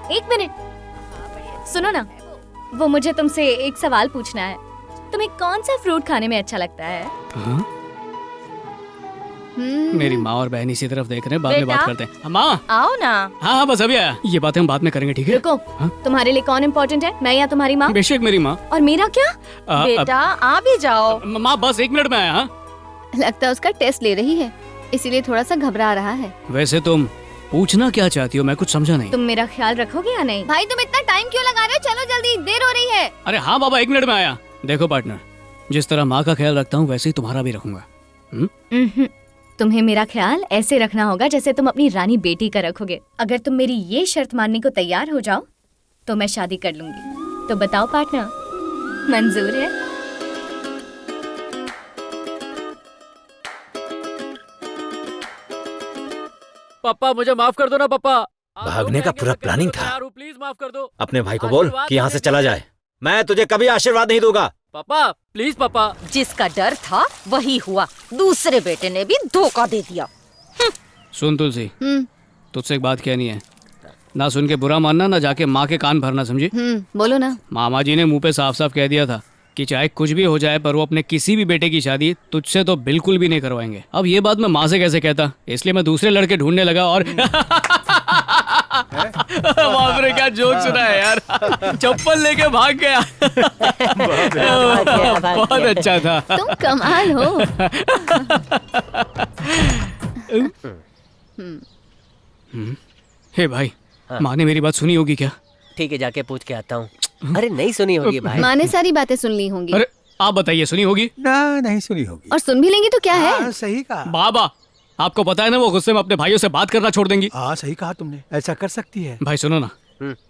एक मिनट सुनो ना, वो मुझे तुमसे एक सवाल पूछना है। तुम्हें कौन सा फ्रूट खाने में अच्छा लगता है? मेरी माँ और बहन इसी तरफ देख रहे हैं, बाद में बात करते हैं। माँ आओ ना। हाँ बस अभी आया, ये बातें हम बाद में करेंगे, ठीक है? रुको, तुम्हारे लिए कौन इम्पोर्टेंट है, मैं या तुम्हारी माँ? बेशक मेरी माँ। और मेरा क्या? बेटा आ भी जाओ। माँ बस 1 मिनट में आया। लगता है उसका टेस्ट ले रही है, इसीलिए थोड़ा सा घबरा रहा है। वैसे तुम पूछना क्या चाहती हो, मैं कुछ समझा नहीं। तुम मेरा ख्याल रखोगे या नहीं? भाई तुम इतना टाइम क्यों लगा रहे हो? चलो जल्दी, देर हो रही है। अरे हाँ बाबा 1 मिनट में आया। देखो पार्टनर, जिस तरह माँ का ख्याल रखता हूँ वैसे ही तुम्हारा भी रखूंगा। तुम्हें मेरा ख्याल ऐसे रखना होगा जैसे तुम अपनी रानी बेटी का रखोगे। अगर तुम मेरी ये शर्त मानने को तैयार हो जाओ तो मैं शादी कर लूंगी। तो बताओ पार्टनर, मंजूर है? पापा मुझे माफ कर दो ना पापा। भागने का पूरा प्लानिंग था। प्लीज माफ कर दो। अपने भाई को बोल कि यहाँ से चला जाए। मैं तुझे कभी आशीर्वाद नहीं दूंगा। पापा प्लीज पापा। जिसका डर था वही हुआ, दूसरे बेटे ने भी धोखा दे दिया। सुन तुलसी, तुझसे एक बात कहनी है, ना सुन के बुरा मानना, ना जाके माँ के कान भरना, समझी? बोलो ना। मामा जी ने मुंह पे साफ साफ कह दिया था कि चाहे कुछ भी हो जाए पर वो अपने किसी भी बेटे की शादी तुझसे तो बिल्कुल भी नहीं करवाएंगे। अब ये बात मैं माँ से कैसे कहता, इसलिए मैं दूसरे लड़के ढूंढने लगा। और बाप रे क्या जोक सुना है यार। चप्पल लेके भाग गया। बहुत अच्छा था। तुम कमाल हो। हे भाई, माँ ने मेरी बात सुनी होगी क्या? ठीक है, जाके पूछ के आता हूँ। अरे नहीं सुनी होगी भाई। माँ ने सारी बातें सुन ली होंगी। अरे आप बताइए, सुनी होगी? ना नहीं सुनी होगी। और सुन भी लेंगी तो क्या है? सही कहा बाबा, आपको पता है ना वो गुस्से में अपने भाइयों से बात करना छोड़ देंगी। हाँ सही कहा तुमने, ऐसा कर सकती है। भाई सुनो ना,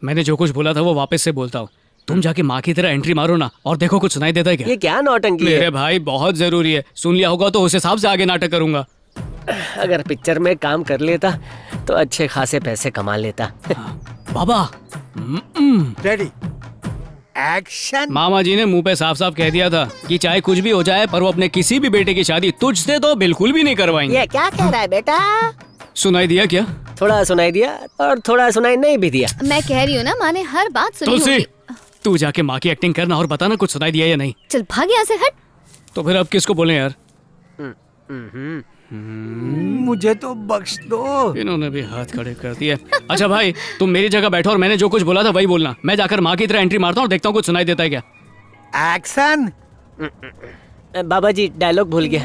मैंने जो कुछ बोला था वो वापस से बोलता हूँ। तुम जाके माँ की तरह एंट्री मारो ना, और देखो कुछ सुनाई देता है क्या? ये क्या नौटंकी है? मेरे भाई बहुत जरूरी है, सुन लिया होगा तो उस हिसाब से आगे नाटक करूंगा। अगर पिक्चर में काम कर लेता तो अच्छे खासे पैसे कमा लेता। बाबा रेडी, एक्शन। मामा जी ने मुंह पे साफ साफ कह दिया था कि चाहे कुछ भी हो जाए पर वो अपने किसी भी बेटे की शादी तुझसे तो बिल्कुल भी नहीं करवाएंगे। ये क्या कह रहा है बेटा? सुनाई दिया क्या? थोड़ा सुनाई दिया और थोड़ा सुनाई नहीं भी दिया। मैं कह रही हूँ ना, माँ ने हर बात सुनी तुलसी, होगी। तू जाके माँ की एक्टिंग करना और बताना कुछ सुनाई दिया या नहीं। चल भाग यहाँ से, हट। तो फिर अब किसको बोले यार? मुझे तो बख्श दो। इन्होंने भी हाथ खड़े कर दिए। अच्छा भाई, तुम मेरी जगह बैठो और मैंने जो कुछ बोला था वही बोलना। मैं जाकर माँ की तरह एंट्री मारता हूँ और देखता हूँ कुछ सुनाई देता है क्या। एक्शन। बाबा जी डायलॉग भूल गया।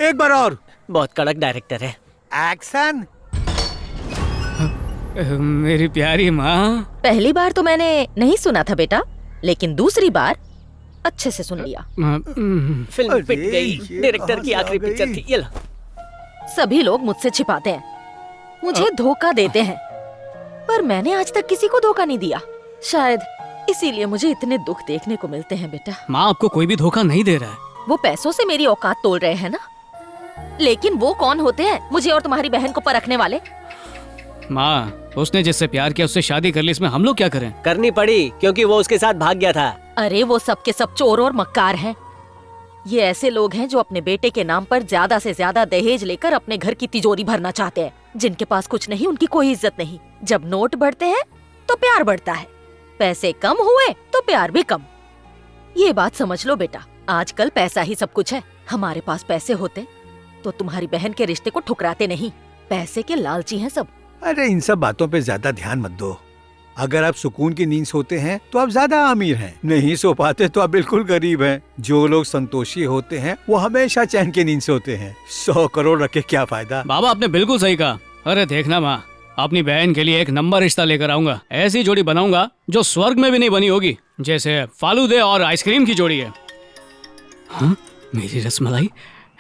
एक बार और। बहुत कड़क डायरेक्टर है। एक्शन। मेरी प्यारी माँ। पहली बार तो मैंने नहीं सुना था बेटा, लेकिन दूसरी बार अच्छे से सुन लिया। फिल्म पिट गई, डायरेक्टर की आखिरी पिक्चर थी। ये लो। सभी लोग मुझसे छिपाते हैं, मुझे धोखा देते हैं, पर मैंने आज तक किसी को धोखा नहीं दिया। शायद इसीलिए मुझे इतने दुख देखने को मिलते हैं बेटा। माँ आपको कोई भी धोखा नहीं दे रहा है। वो पैसों से मेरी औकात तोल रहे हैं ना, लेकिन वो कौन होते हैं मुझे और तुम्हारी बहन को परखने वाले? माँ, उसने जिससे प्यार किया उससे शादी कर ली, इसमें हम लोग क्या करें? करनी पड़ी क्योंकि वो उसके साथ भाग गया था। अरे वो सब के सब चोर और मक्कार हैं। ये ऐसे लोग हैं जो अपने बेटे के नाम पर ज्यादा से ज्यादा दहेज लेकर अपने घर की तिजोरी भरना चाहते हैं। जिनके पास कुछ नहीं उनकी कोई इज्जत नहीं। जब नोट बढ़ते हैं तो प्यार बढ़ता है, पैसे कम हुए तो प्यार भी कम। ये बात समझ लो बेटा, आजकल पैसा ही सब कुछ है। हमारे पास पैसे होते तो तुम्हारी बहन के रिश्ते को ठुकराते नहीं। पैसे के लालची हैं सब। अरे इन सब बातों पे ज्यादा ध्यान मत दो। अगर आप सुकून की नींद सोते हैं तो आप ज्यादा अमीर हैं, नहीं सो पाते तो आप बिल्कुल गरीब हैं। जो लोग संतोषी होते हैं वो हमेशा चैन की नींद सोते हैं। 100 करोड़ रखे क्या फायदा। बाबा आपने बिल्कुल सही कहा। अरे देखना माँ, अपनी बहन के लिए एक नंबर रिश्ता लेकर आऊंगा। ऐसी जोड़ी बनाऊंगा जो स्वर्ग में भी नहीं बनी होगी, जैसे फालूदे और आइसक्रीम की जोड़ी है। हाँ, मेरी रसमलाई।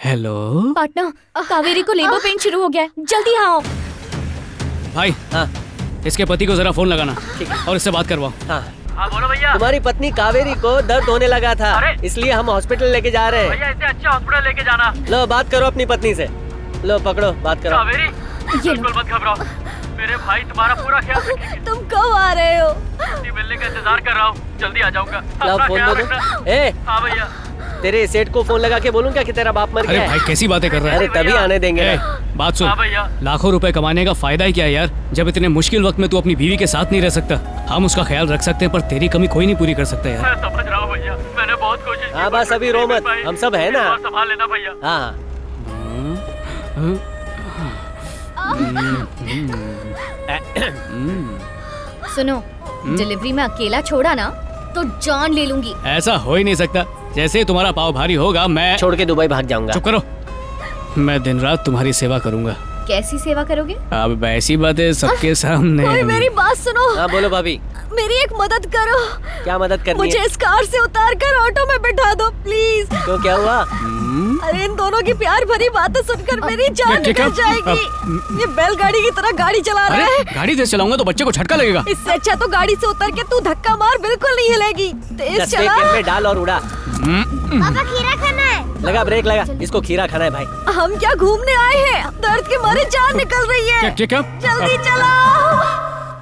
हेलो पार्टनर, कावेरी को लेबर पेन शुरू हो गया है, जल्दी आओ। भाई हाँ इसके पति को जरा फोन लगाना और इससे बात करवाओ। हाँ बोलो भैया। तुम्हारी पत्नी कावेरी को दर्द होने लगा था, इसलिए हम हॉस्पिटल लेके जा रहे हैं। भैया इसे अच्छे हॉस्पिटल लेके जाना। लो बात करो अपनी पत्नी से। लो पकड़ो, बात करो। कावेरी बिल्कुल मत घबराओ, मेरे भाई तुम्हारा पूरा ख्याल रखेंगे। तुम कब आ रहे हो? छुट्टी मिलने का इंतजार कर रहा हूँ, जल्दी आ जाऊंगा। लो अपना फोन ख्याल दो। रखना। ए हाँ भैया। तेरे सेठ को फोन लगा के बोलूं क्या कि तेरा बाप मर अरे गया भाई है? कैसी बातें कर रहा है? अरे तभी आने देंगे ए, ना। बात सुन, हाँ भैया। लाखों रुपए कमाने का फायदा ही क्या है यार, जब इतने मुश्किल वक्त में तू अपनी बीवी के साथ नहीं रह सकता। हम उसका ख्याल रख सकते हैं पर तेरी कमी कोई नहीं पूरी कर सकता यार। मैं समझ रहा हूँ भैया, मैंने बहुत कोशिश की। हाँ बस अभी रो मत, भाई, हम सब है ना। इस बार संभाल लेना भैया। हाँ सुनो, डिलीवरी में अकेला छोड़ा ना तो जान ले लूंगी। ऐसा हो ही नहीं सकता, जैसे ही तुम्हारा पाव भारी होगा मैं छोड़ के दुबई भाग जाऊंगा। चुप करो, मैं दिन रात तुम्हारी सेवा करूंगा। कैसी सेवा करोगे? अब ऐसी बातें सबके सामने। ओए मेरी बात सुनो, हाँ बोलो भाभी, मेरी एक मदद करो। क्या मदद करनी मुझे है? इस कार से उतार कर ऑटो में बिठा दो प्लीज। तो क्या हुआ? अरे इन दोनों की प्यार भरी बातें सुनकर मेरी जान ठीक है, निकल जाएगी। ये बैलगाड़ी की तरह गाड़ी चला रहा अरे है। गाड़ी तेज चलाऊंगा तो बच्चे को झटका लगेगा। इससे अच्छा तो गाड़ी से उतर के तू धक्का मार, बिल्कुल नहीं हिलेगी। तेज 10 चला। सेकंड में डाल और उड़ा। पापा खीरा खाना है। लगा ब्रेक लगा, इसको खीरा खाना है भाई। हम क्या घूमने आए हैं? दर्द के मारे जान निकल रही है। क्या क्या? जल्दी चलाओ।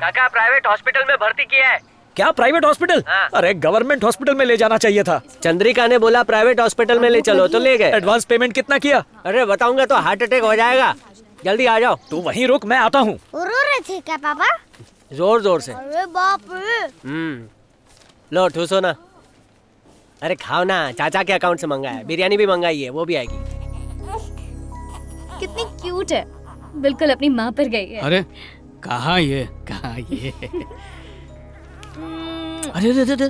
काका प्राइवेट हॉस्पिटल में भर्ती किया है। क्या प्राइवेट हॉस्पिटल? हाँ। अरे गवर्नमेंट हॉस्पिटल में ले जाना चाहिए था। चंद्रिका ने बोला प्राइवेट हॉस्पिटल में ले चलो तो ले गए। एडवांस पेमेंट कितना किया? अरे बताऊंगा तो हार्ट अटैक हो जाएगा। जल्दी आ जाओ। तू वहीं रुक, मैं आता हूँ। रो रहे थे क्या पापा? जोर जोर से। अरे बाप रे। लो ठूसो ना। अरे खाओ ना, चाचा के अकाउंट से मंगाया है। बिरयानी भी मंगाई है, वो भी आएगी। कितनी क्यूट है, बिल्कुल अपनी माँ पर गई है। अरे कहाँ ये? अरे अरे अरे,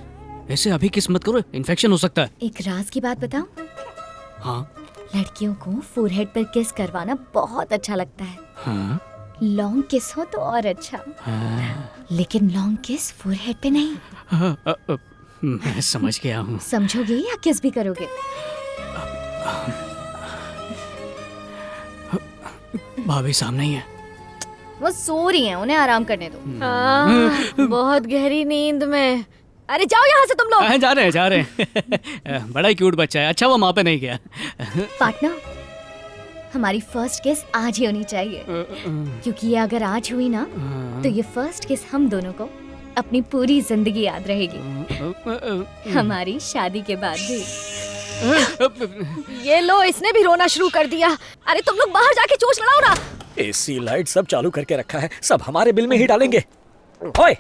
ऐसे अभी किस मत करो, इन्फेक्शन हो सकता है। एक राज की बात बताऊं? हाँ लड़कियों को फोरहेड पर किस करवाना बहुत अच्छा लगता है। हाँ लॉन्ग किस हो तो और अच्छा, लेकिन लॉन्ग किस फोरहेड पे नहीं। मैं समझ गया हूँ। समझोगे या किस भी करोगे? भाभी सामने ही है। वो सो रही हैं, उन्हें आराम करने दो। बहुत गहरी नींद में। अरे जाओ यहाँ से तुम लोग। जा रहे हैं। बड़ा ही क्यूट बच्चा है। अच्छा वो माँ पे नहीं गया। पार्टनर, हमारी फर्स्ट किस आज ही होनी चाहिए, क्योंकि ये अगर आज हुई ना तो ये फर्स्ट किस हम दोनों को अपनी पूरी जिंदगी याद रहेगी, हमारी शादी के बाद भी। ये लो, इसने भी रोना शुरू कर दिया। अरे तुम लोग बाहर जाके चोच लड़ाओ ना। एसी लाइट सब चालू करके रखा है, सब हमारे बिल में ही डालेंगे। ओए,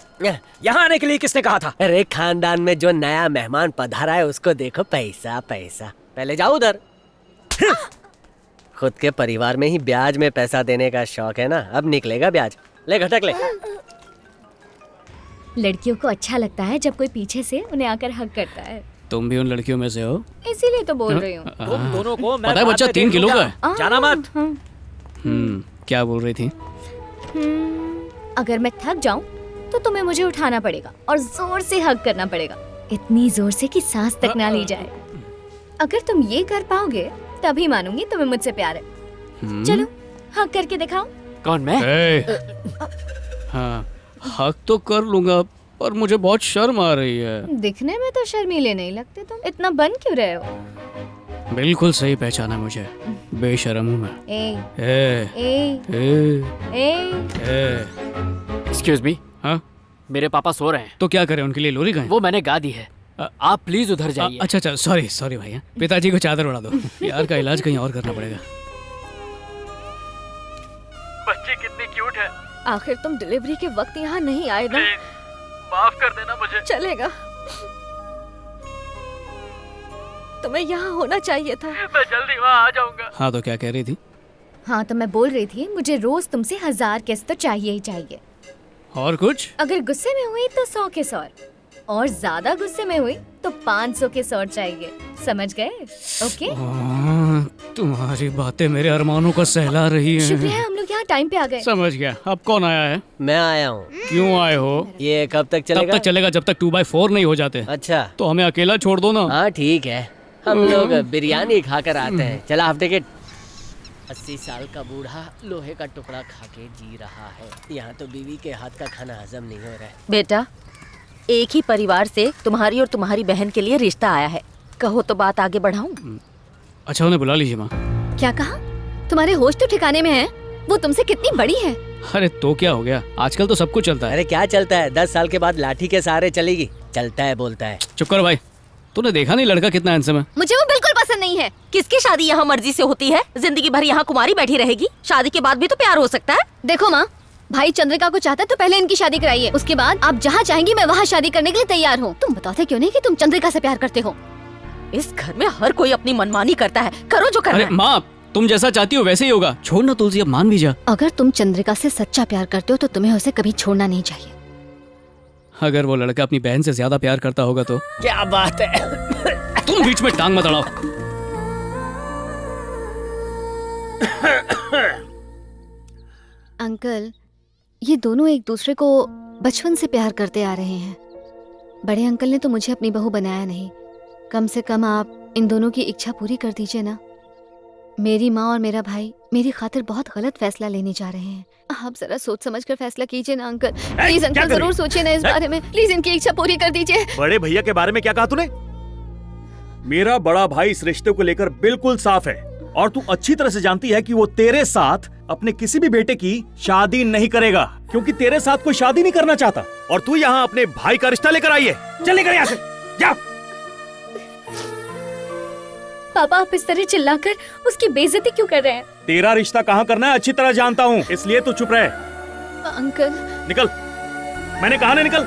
यहाँ आने के लिए किसने कहा था? अरे खानदान में जो नया मेहमान पधारा है उसको देखो, पैसा पैसा। पहले जाओ उधर। खुद के परिवार में ही ब्याज में पैसा देने का शौक है ना, अब निकलेगा ब्याज। ले घटक ले। लड़कियों को अच्छा लगता है जब कोई पीछे से उन्हें आकर हक करता है, तुम भी उन लड़कियों में से हो? इसीलिए तो बोल रही हूँ। तुम दोनों को मैं पता है बाद बच्चा में 3 देख किलो का लूंगा। है। जाना मत। क्या बोल रही थी? अगर मैं थक जाऊं तो तुम्हें मुझे उठाना पड़ेगा और जोर से हग करना पड़ेगा, इतनी जोर से कि सांस तक ना ली जाए। अगर तुम ये कर पाओगे तभी मानूंगी तुम्हें मुझसे प्यार है। चलो हग करके दिखाओ। कौन मैं? हाँ हक तो कर लूंगा पर मुझे बहुत शर्म आ रही है। दिखने में तो शर्मीले नहीं लगते तुम, इतना बन क्यों रहे हो? बिल्कुल सही पहचाना मुझे, बेशर्म हूँ मैं। ए ए ए ए। एक्सक्यूज मी, हाँ मेरे पापा सो रहे हैं। तो क्या करें, उनके लिए लोरी गाएं? वो मैंने गा दी है, आप प्लीज उधर जाइए। अच्छा सॉरी भाई। पिताजी को चादर उड़ा दो। यार का इलाज कहीं और करना पड़ेगा। बच्ची कितनी क्यूट है। आखिर तुम डिलीवरी के वक्त यहाँ नहीं आए ना? प्लीज माफ कर देना मुझे। चलेगा, तुम्हें यहाँ होना चाहिए था। मैं जल्दी वहाँ आ जाऊंगा। हाँ तो क्या कह रही थी? हाँ तो मैं बोल रही थी मुझे रोज तुमसे 1000 किस तो चाहिए ही चाहिए। और कुछ? अगर गुस्से में हुई तो 100 किस और ज्यादा गुस्से में हुई तो 500 किस और चाहिए, समझ गए? ओके तुम्हारी बातें मेरे अरमानों का सहला रही हैं। शुक्रिया है हम लोग यहाँ टाइम पे आ गए। समझ गया। अब कौन आया है? मैं आया हूँ। क्यों आए हो? ये कब तक तब चलेगा? तक चलेगा जब तक 2x4 नहीं हो जाते। अच्छा तो हमें अकेला छोड़ दो ना। हाँ ठीक है, हम लोग बिरयानी खाकर आते हैं। चला हाफ टिकट। 80 साल का बूढ़ा लोहे का टुकड़ा खा के जी रहा है, यहाँ तो बीवी के हाथ का खाना हजम नहीं हो रहा है। बेटा, एक ही परिवार से तुम्हारी और तुम्हारी बहन के लिए रिश्ता आया है, कहो तो बात आगे बढ़ाऊं? अच्छा उन्हें बुला लीजिए माँ। क्या कहा? तुम्हारे होश तो ठिकाने में है? वो तुमसे कितनी बड़ी है? अरे तो क्या हो गया, आजकल तो सब कुछ चलता है। अरे क्या चलता है, 10 साल के बाद लाठी के सहारे चलेगी। चलता है बोलता है। चुप करो भाई, तूने देखा नहीं लड़का कितना हैंडसम है? मुझे वो बिल्कुल पसंद नहीं है। किसकी शादी यहाँ मर्जी से होती है? जिंदगी भर यहाँ कुमारी बैठी रहेगी? शादी के बाद भी तो प्यार हो सकता है। देखो माँ, भाई चंद्रिका को चाहता है तो पहले इनकी शादी कराइए, उसके बाद आप जहाँ चाहेंगी मैं वहाँ शादी करने के लिए तैयार हूँ। तुम बताते क्यों नहीं कि तुम चंद्रिका से प्यार करते हो? इस घर में हर कोई अपनी मनमानी करता है, करो जो करना अरे है। माँ, तुम जैसा चाहती हो वैसे ही होगा। छोड़ ना तुलसी, अब मान भी जा। अगर तुम चंद्रिका से सच्चा प्यार करते हो तो तुम्हें उसे कभी छोड़ना नहीं चाहिए। अगर वो लड़का अपनी बहन से ज्यादा प्यार करता होगा तो? क्या बात है। तुम बीच में टांग मत अड़ाओ। अंकल, ये दोनों एक दूसरे को बचपन से प्यार करते आ रहे हैं। बड़े अंकल ने तो मुझे अपनी बहू बनाया नहीं, कम से कम आप इन दोनों की इच्छा पूरी कर दीजिए ना। मेरी माँ और मेरा भाई मेरी खातिर बहुत गलत फैसला लेने जा रहे हैं। आप जरा सोच समझ कर फैसला कीजिए ना अंकल। प्लीज अंकल, जरूर सोचिए ना इस बारे में। प्लीज इनकी इच्छा पूरी कर दीजिए। बड़े भैया के बारे में क्या कहा तूने? मेरा बड़ा भाई इस रिश्ते को लेकर बिल्कुल साफ है और तू अच्छी तरह से जानती है कि वो तेरे साथ अपने किसी भी बेटे की शादी नहीं करेगा, क्योंकि तेरे साथ कोई शादी नहीं करना चाहता। और तू यहाँ अपने भाई का रिश्ता लेकर आई है। चल निकल यहाँ से, जा। पापा, आप इस तरह चिल्लाकर उसकी बेइज्जती क्यों कर रहे हैं? तेरा रिश्ता कहाँ करना है अच्छी तरह जानता हूँ, इसलिए तू चुप रहे। अंकल, निकल, मैंने कहा ना निकल।